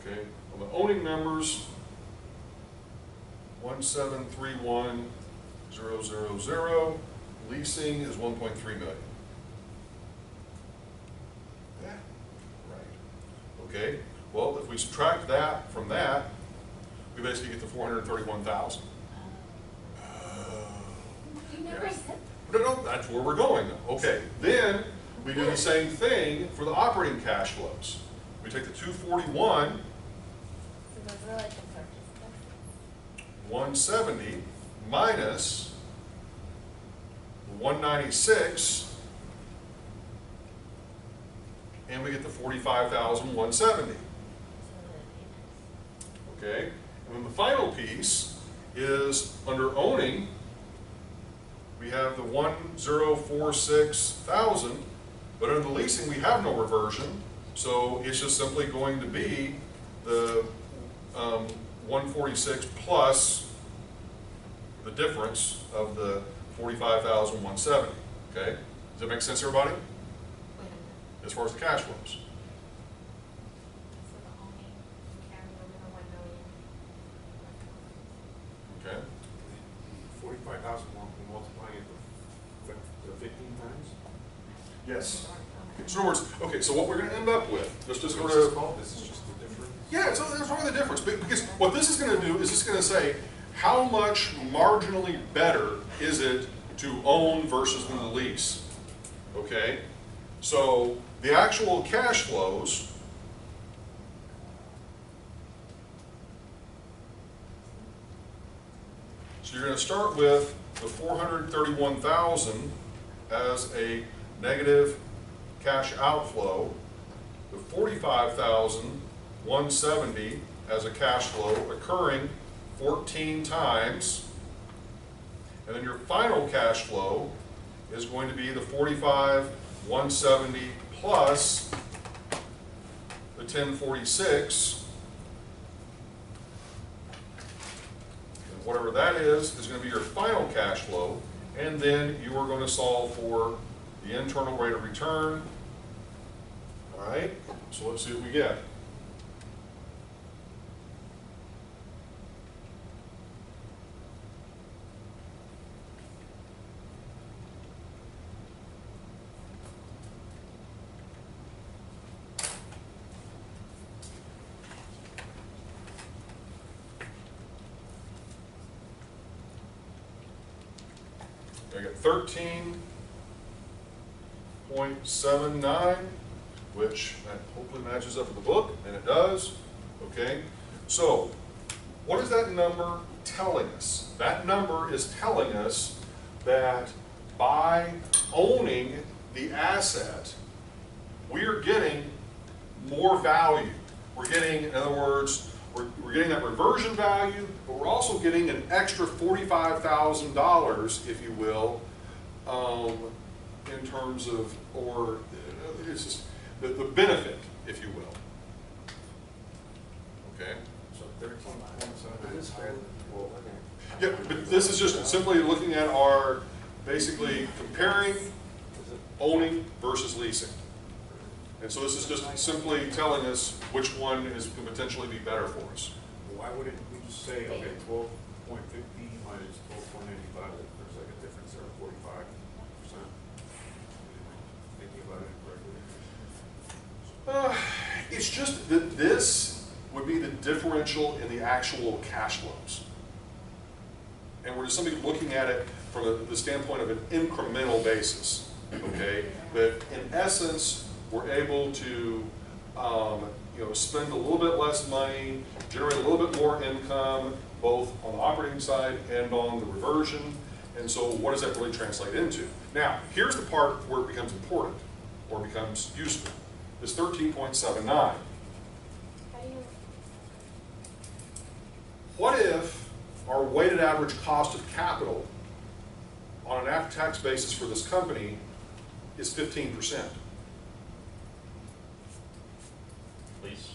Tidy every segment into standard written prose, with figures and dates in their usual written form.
Okay, on the owning numbers, 1731000. Leasing is 1.3 million. Yeah, right. Okay. Well, if we subtract that from that, we basically get to 431,000. You never said. No, that's where we're going though. Okay. Then we do the same thing for the operating cash flows. We take the 241. So those are like the purchase price. 170 minus 196, and we get the 45,170. Okay, and then the final piece is under owning. We have the 1046,000, but under the leasing we have no reversion, so it's just simply going to be the 146 plus the difference of the 45,170. Okay, does that make sense, everybody? As far as the cash flows. So the owning carry over the 1 million. Okay. 45,000 multiplying it to 15 times? Yes. So in other words, okay, so what we're going to end up with, let's just sort This is of, called, this is just the difference. yeah, so there's only the difference, because what this is going to do is it's going to say how much marginally better is it to own versus the lease. Okay, so the actual cash flows, so you're going to start with the 431,000 as a negative cash outflow, the 45,170 as a cash flow occurring 14 times, and then your final cash flow is going to be the 45,170 plus the 1046, and whatever that is going to be your final cash flow, and then you are going to solve for the internal rate of return. All right, so let's see what we get. I got 13.79, which hopefully matches up with the book, and it does. Okay, so what is that number telling us? That number is telling us that by owning the asset, we are getting more value. We're getting, in other words, we're getting that reversion value, but we're also getting an extra $45,000, if you will, in terms of, or it's just the benefit, if you will. Okay. So 13.7 is fair. Well, okay. Yeah, but this is just simply looking at our, basically comparing owning versus leasing. And so this is just simply telling us which one is could potentially be better for us. Why wouldn't we just say, okay, 12.50 minus 12.95, there's like a difference there of 45%? Thinking about it correctly. It's just that this would be the differential in the actual cash flows. And we're just simply looking at it from the standpoint of an incremental basis, okay? That in essence, we're able to spend a little bit less money, generate a little bit more income, both on the operating side and on the reversion. And so what does that really translate into? Now, here's the part where it becomes important or becomes useful. This 13.79. What if our weighted average cost of capital on an after-tax basis for this company is 15%? Lease.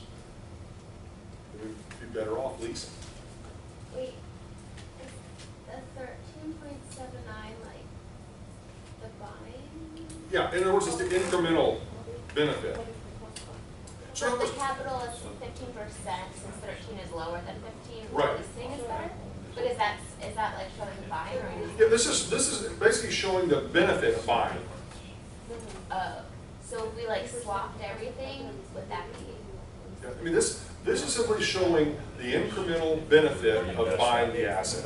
We'd be better off leasing. Wait, is the 13.79 like the buying? Yeah, in other words, it's the incremental benefit. So But the capital is 15%. since 13 is lower than 15, Right. leasing is better? But is that like showing the buying or is Yeah, this is basically showing the benefit of buying. so if we like swapped everything, would that be? Yeah, I mean, this is simply showing the incremental benefit of buying the asset.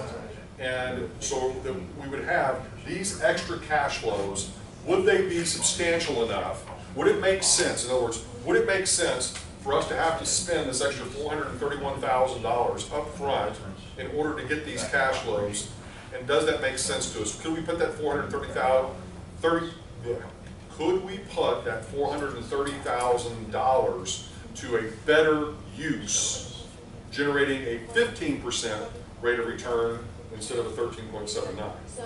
And so that we would have these extra cash flows, would they be substantial enough? Would it make sense? In other words, would it make sense for us to have to spend this extra $431,000 up front in order to get these cash flows? And does that make sense to us? Could we put that could we put that $430,000 to a better use, generating a 15% rate of return instead of a 13.79? So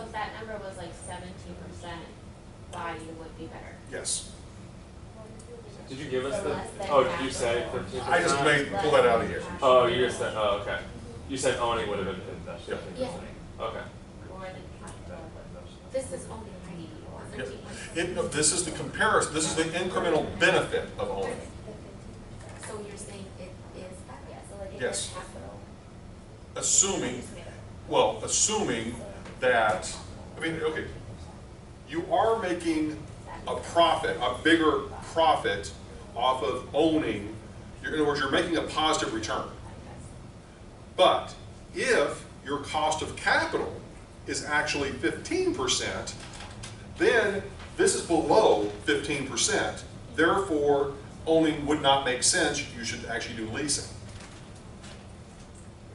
if that number was like 17%, buying would be better. Yes. Did you give us For the, less than oh, did you half say of 13%? I just pull that out of here. Oh, you just said, oh, okay. You said owning would have been 15%. Yeah. Okay. Or the capital. This is only REE, Yep. 13%. No, this is the comparison, this is the incremental benefit of owning. So you're saying it is better, yeah, so like if Yes. your capital. Assuming, well, assuming that, I mean, okay, you are making a profit, a bigger profit off of owning, in other words, you're making a positive return. But if your cost of capital is actually 15%, then this is below 15%. Therefore, owning would not make sense. You should actually do leasing.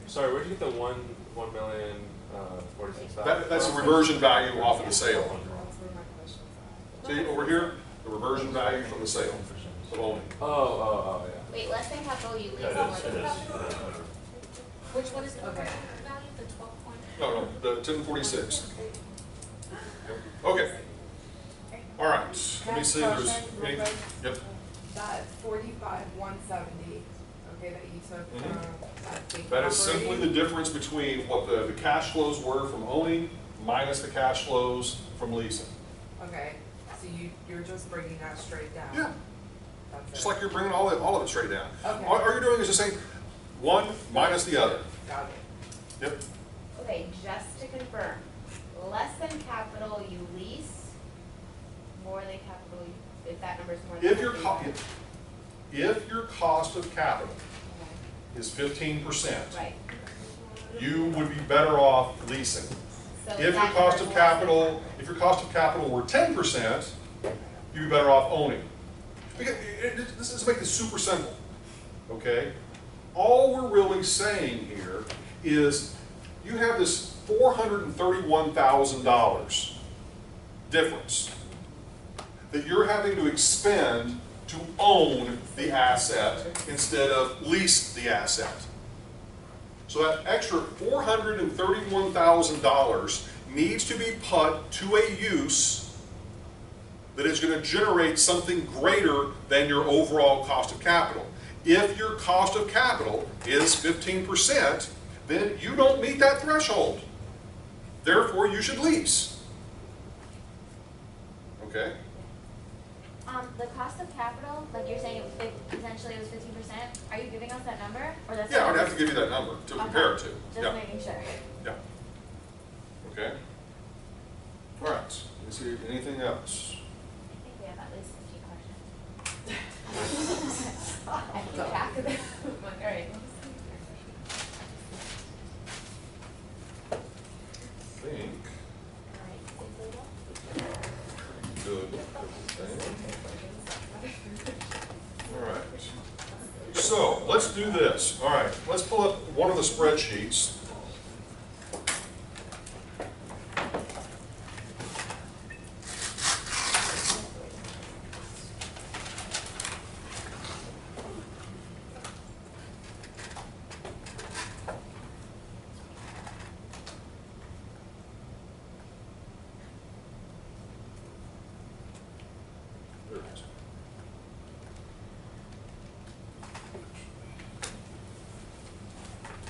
Sorry, where'd you get the 1,046,000? That's the reversion value off of the sale. See over here, the reversion value from the sale of owning. Oh, yeah. Wait, less than capital, you lease That more is, than it is. capital? Which one is the value, the 12 point? No, the 1046. Okay. All right. Let me see. There's any, yep. That 45,170, okay, that you took Mhm. from that big That is simply the property. difference between what the cash flows were from owning minus the cash flows from leasing. Okay, so you're just bringing that straight down? Yeah. That's Just it. like you're bringing all of it straight down. Okay. All you're doing is just saying one minus the other. Got it. Yep. Okay, just to confirm, less than capital, you lease, more than capital, if that number's more than. If your cost of capital Okay. is 15%, Right. you would be better off leasing. So If your that cost number's of less than capital, if your cost of capital were 10%, you'd be better off owning. Because let's make this super simple, okay? All we're really saying here is you have this $431,000 difference that you're having to expend to own the asset instead of lease the asset. So that extra $431,000 needs to be put to a use that is going to generate something greater than your overall cost of capital. If your cost of capital is 15%, then you don't meet that threshold. Therefore, you should lease. Okay? The cost of capital, like you're saying, essentially it was 15%, are you giving us that number, or that's? Yeah, I'd have to give you that number to compare it to. Just Yeah. making sure. Yeah. Okay? All right. Let's see, anything else? I think we have at least 50 questions. I keep track of them. All right. I think. Good. All right. So let's do this. All right. Let's pull up one of the spreadsheets.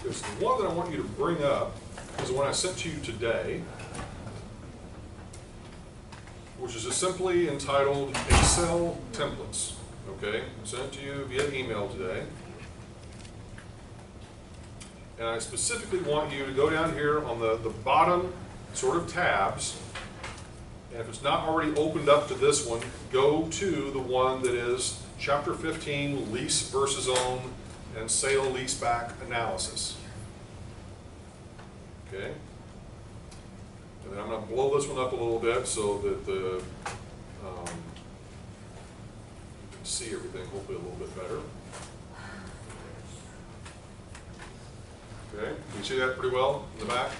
There's the one that I want you to bring up is the one I sent to you today, which is just simply entitled Excel Templates. Okay, I sent it to you via email today. and I specifically want you to go down here on the bottom sort of tabs, and if it's not already opened up to this one, go to the one that is Chapter 15, Lease versus Own and Sale Leaseback Analysis. Okay? And then I'm going to blow this one up a little bit so that you can see everything hopefully a little bit better. Okay, can you see that pretty well in the back?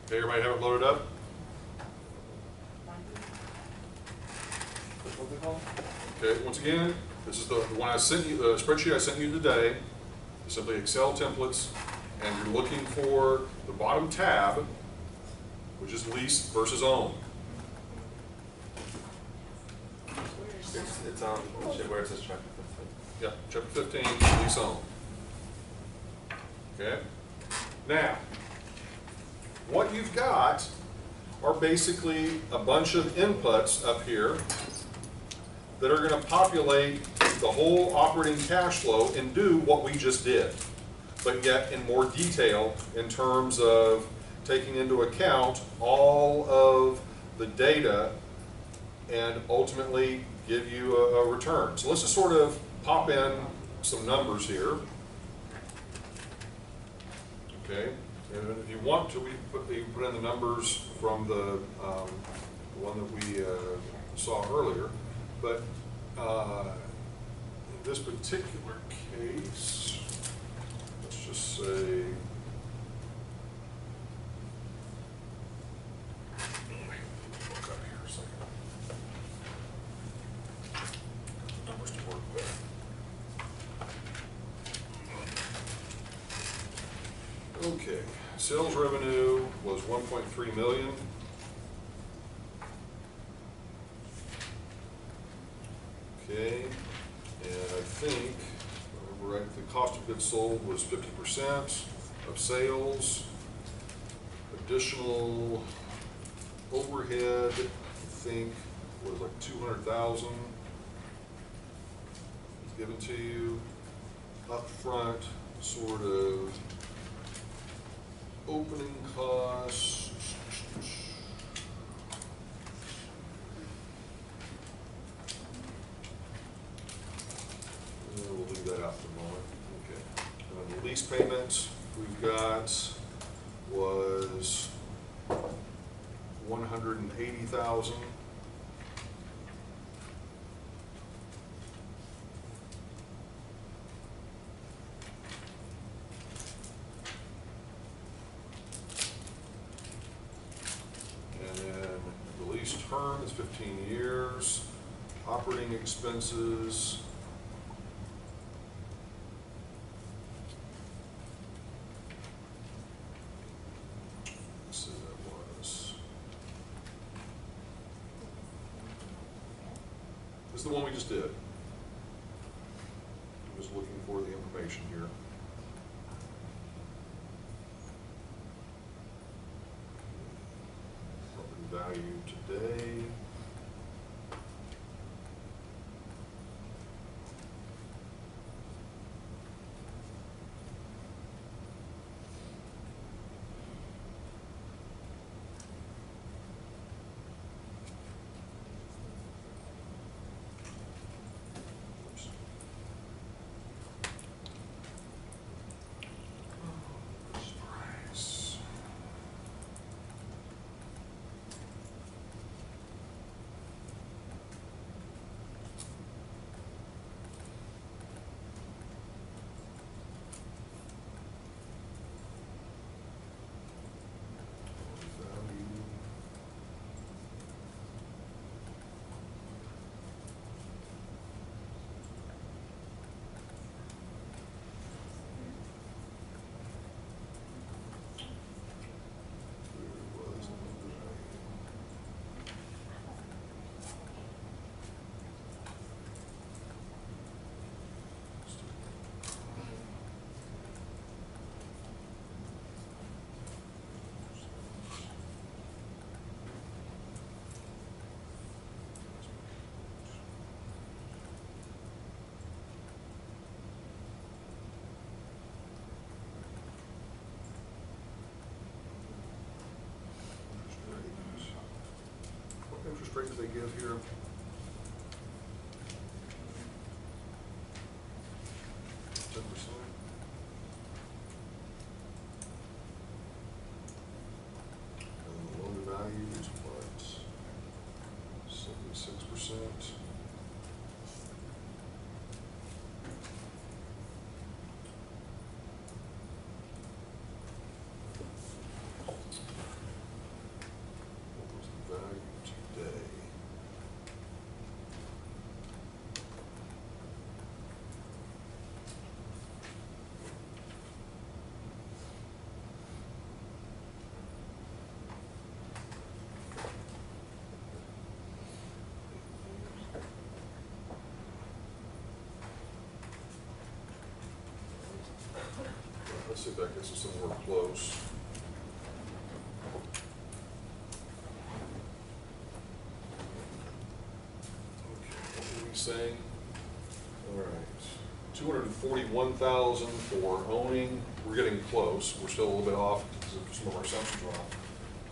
Okay, everybody have it loaded up? What's it called? Okay, once again, this is the one I sent you, the spreadsheet I sent you today. It's simply Excel templates, and you're looking for the bottom tab, which is lease versus own. It's on where it says chapter 15. Yeah, chapter 15, lease own. Okay? Now, what you've got are basically a bunch of inputs up here that are going to populate the whole operating cash flow and do what we just did, but yet in more detail in terms of taking into account all of the data and ultimately give you a return. So let's just sort of pop in some numbers here. Okay, and if you want to, you can put in the numbers from the one that we saw earlier. But in this particular case, let's just say, let me look up here a second. Numbers to work with. Okay, sales revenue was 1.3 million. Okay, and I think, if I remember right, the cost of goods sold was 50% of sales. Additional overhead, I think, was like 200,000 given to you. Up front, sort of opening costs. We'll leave that out for a moment. Okay. And then the lease payment we've got was 180,000. And then the lease term is 15 years. Operating expenses. This is the one we just did. I'm just looking for the information here. Property value today. phrase they give here? Ten percent. And the loan to value is what? 76%. What was the value today? Let's see if that gets us somewhere close. Okay, what were we saying? All right, 241,000 for owning. We're getting close. We're still a little bit off because some of our assumptions are off.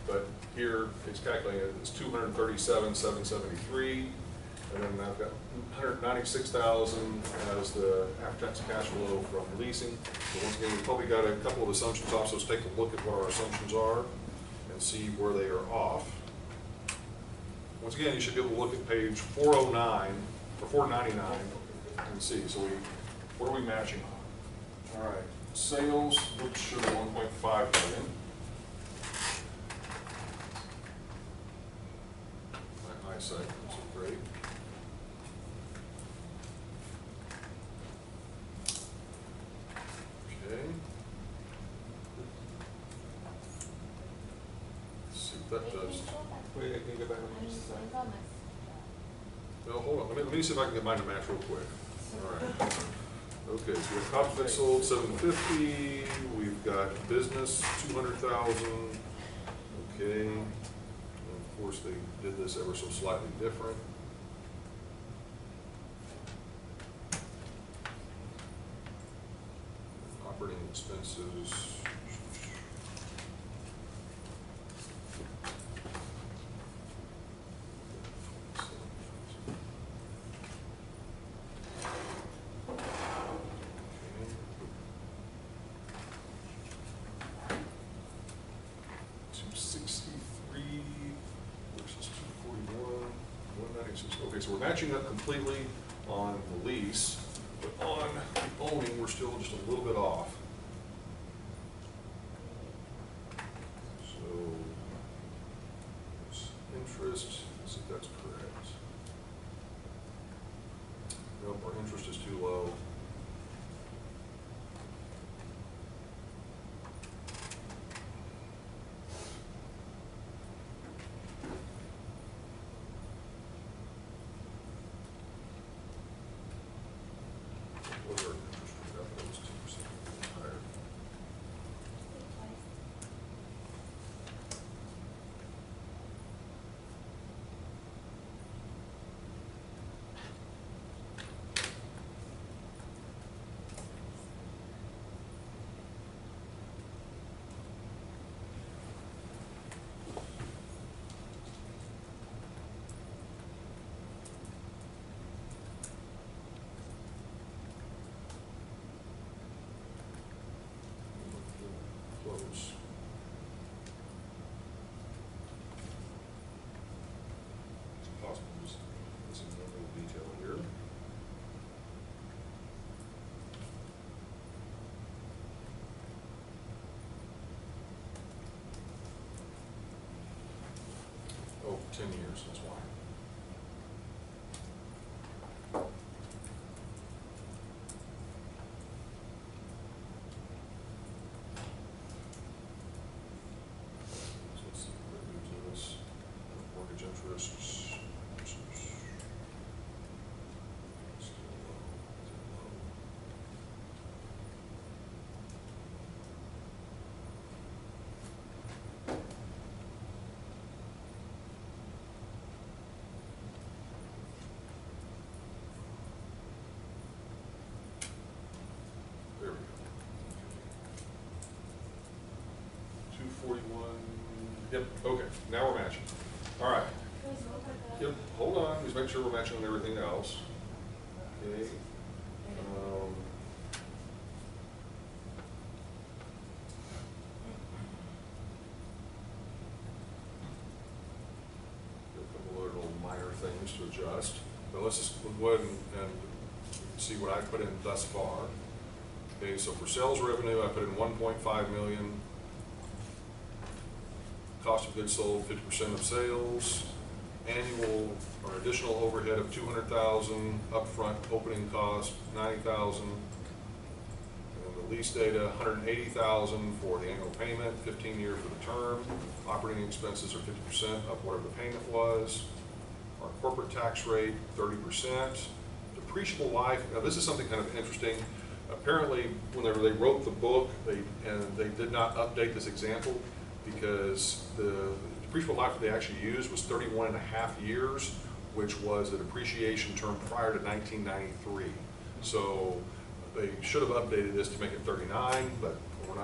But here it's calculated, it's 237,773. And then I've got 196,000 as the after-tax cash flow from leasing. So once again, we've probably got a couple of assumptions off, so let's take a look at what our assumptions are and see where they are off. Once again, you should be able to look at page 409 or 499 and see. So what are we matching on? All right, sales, which should be 1.5 million. My eyesight isn't so great. Okay. Let's see what that does. Wait, can you go back on just a second? Well, hold on, let me see if I can get mine to match real quick. All right. Okay, so we have cost of goods sold, 750, we've got business, 200,000. Okay, and of course, they did this ever so slightly different. Operating expenses. Okay, so we're matching up completely on the lease, but on the owning, we're still just a little bit off. So, it's interest, let's see if that's correct. Nope, our interest is too low. What are our interest rate? I thought it was 2% higher. Close. It's possible, just missing a little detail here. Oh, 10 years, that's why. So let's see what that moves in this. Mortgage interests. Still low. Is it low? There we go. 241. Yep, okay, now we're matching. All right. Guys, what about Yep, hold on, just make sure we're matching everything else. Okay. A couple other little minor things to adjust, but let's just go ahead and see what I put in thus far. Okay, so for sales revenue, I put in 1.5 million. Cost of goods sold, 50% of sales. Annual or additional overhead of 200,000. Upfront opening cost, 90,000. And then the lease data, 180,000 for the annual payment, 15 years for the term. Operating expenses are 50% of whatever the payment was. Our corporate tax rate, 30%. Depreciable life, now this is something kind of interesting. Apparently, whenever they wrote the book, they did not update this example because the depreciable life that they actually used was 31 and a half years, which was a depreciation term prior to 1993. So they should have updated this to make it 39, but we're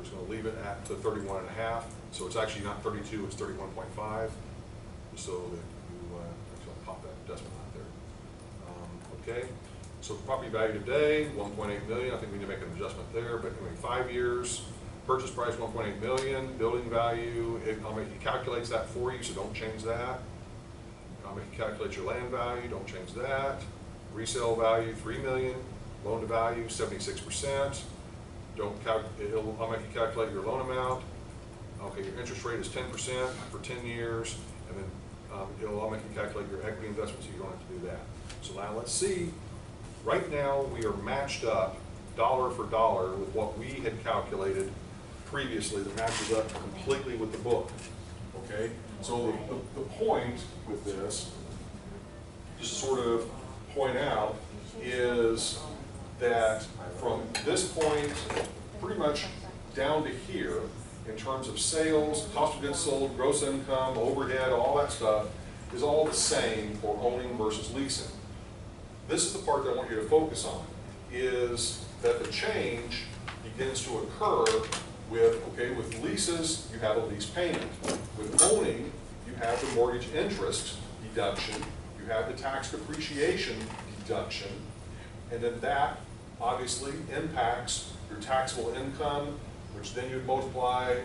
just gonna leave it at the 31 and a half. So it's actually not 32, it's 31.5. So that you actually pop that decimal out there. Okay. So property value today, 1.8 million. I think we need to make an adjustment there, but anyway, 5 years. Purchase price, 1.8 million. Building value, it calculates that for you, so don't change that. I'll make you calculate your land value, don't change that. Resale value, 3 million. Loan to value, 76%. I'll make you calculate your loan amount. Okay, your interest rate is 10% for 10 years, and then I'll make you calculate your equity investment, so you don't have to do that. So now let's see. Right now, we are matched up dollar for dollar with what we had calculated previously that matches up completely with the book. Okay? So the point with this, just to sort of point out, is that from this point pretty much down to here, in terms of sales, cost of goods sold, gross income, overhead, all that stuff, is all the same for owning versus leasing. This is the part that I want you to focus on, is that the change begins to occur with leases, you have a lease payment. With owning, you have the mortgage interest deduction, you have the tax depreciation deduction, and then that obviously impacts your taxable income, which then you'd multiply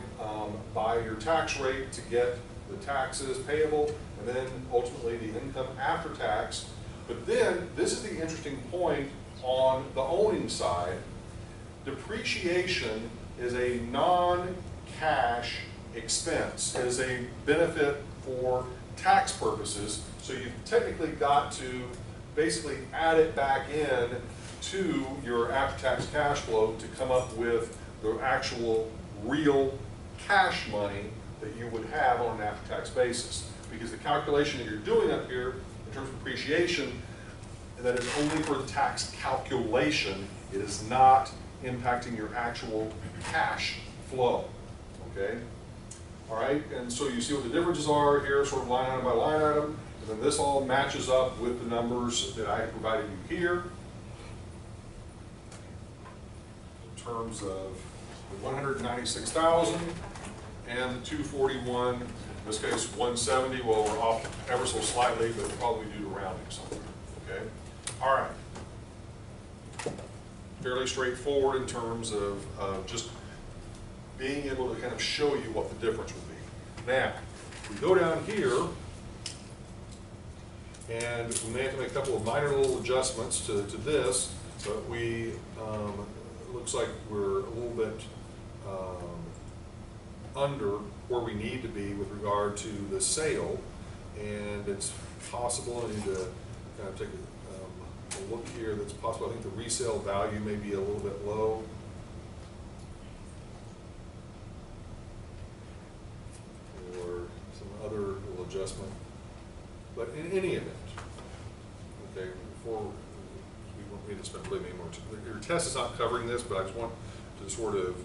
by your tax rate to get the taxes payable, and then ultimately the income after tax. But then, this is the interesting point on the owning side. Depreciation is a non-cash expense. It is a benefit for tax purposes, so you've technically got to basically add it back in to your after-tax cash flow to come up with the actual real cash money that you would have on an after-tax basis. Because the calculation that you're doing up here in terms of depreciation, that is only for the tax calculation. It is not impacting your actual cash flow, okay? All right, and so you see what the differences are here, sort of line item by line item, and then this all matches up with the numbers that I provided you here in terms of the 196,000 and the 241, in this case 170. Well, we're off ever so slightly, but probably due to rounding something, okay? All right. Fairly straightforward in terms of just being able to kind of show you what the difference would be. Now, we go down here, and we may have to make a couple of minor little adjustments to this, but we, it looks like we're a little bit under where we need to be with regard to the sale, and it's possible, I need to kind of take a look here, that's possible. I think the resale value may be a little bit low. Or some other little adjustment. But in any event, okay, before we won't need to spend really any more time. Your test is not covering this, but I just want to sort of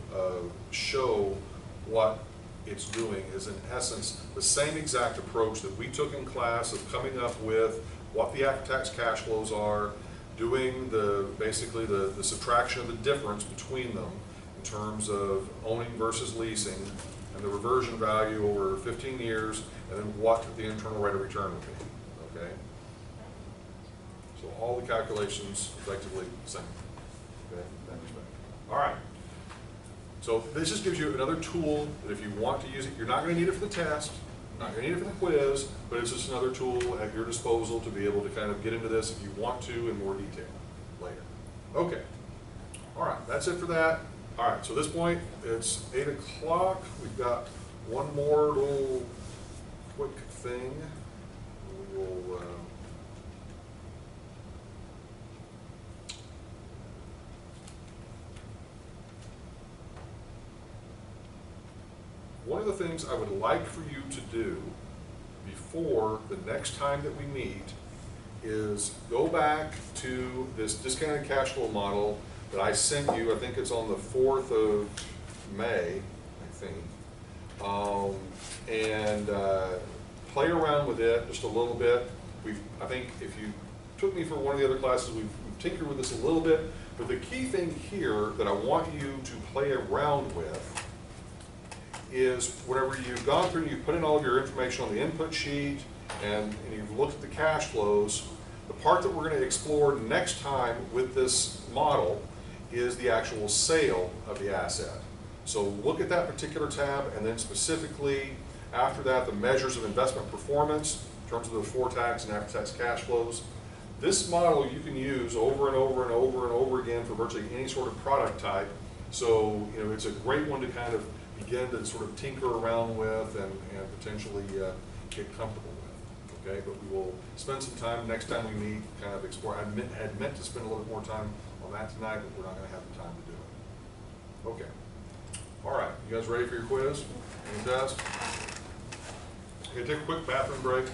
show what it's doing is in essence the same exact approach that we took in class of coming up with what the after-tax cash flows are, doing basically the subtraction of the difference between them in terms of owning versus leasing, and the reversion value over 15 years, and then what the internal rate of return would be, okay? So all the calculations effectively the same, okay, in that respect. All right. So this just gives you another tool that if you want to use it, you're not going to need it for the test, not going to need it for the quiz, but it's just another tool at your disposal to be able to kind of get into this if you want to in more detail later. Okay. All right, that's it for that. All right, so at this point, it's 8 o'clock. We've got one more little quick thing. We will, one of the things I would like for you to do before the next time that we meet is go back to this discounted cash flow model that I sent you. I think it's on the 4th of May, I think. And play around with it just a little bit. I think if you took me for one of the other classes, we've tinkered with this a little bit. But the key thing here that I want you to play around with is whenever you've gone through and you've put in all of your information on the input sheet and you've looked at the cash flows, the part that we're going to explore next time with this model is the actual sale of the asset. So look at that particular tab, and then specifically after that, the measures of investment performance in terms of the before-tax and after-tax cash flows. This model you can use over and over and over and over again for virtually any sort of product type. So, you know, it's a great one to kind of begin to sort of tinker around with and potentially get comfortable with, okay? But we will spend some time, next time we meet, kind of explore. I had meant to spend a little bit more time on that tonight, but we're not going to have the time to do it. Okay. All right, you guys ready for your quiz? Any test? Okay, take a quick bathroom break.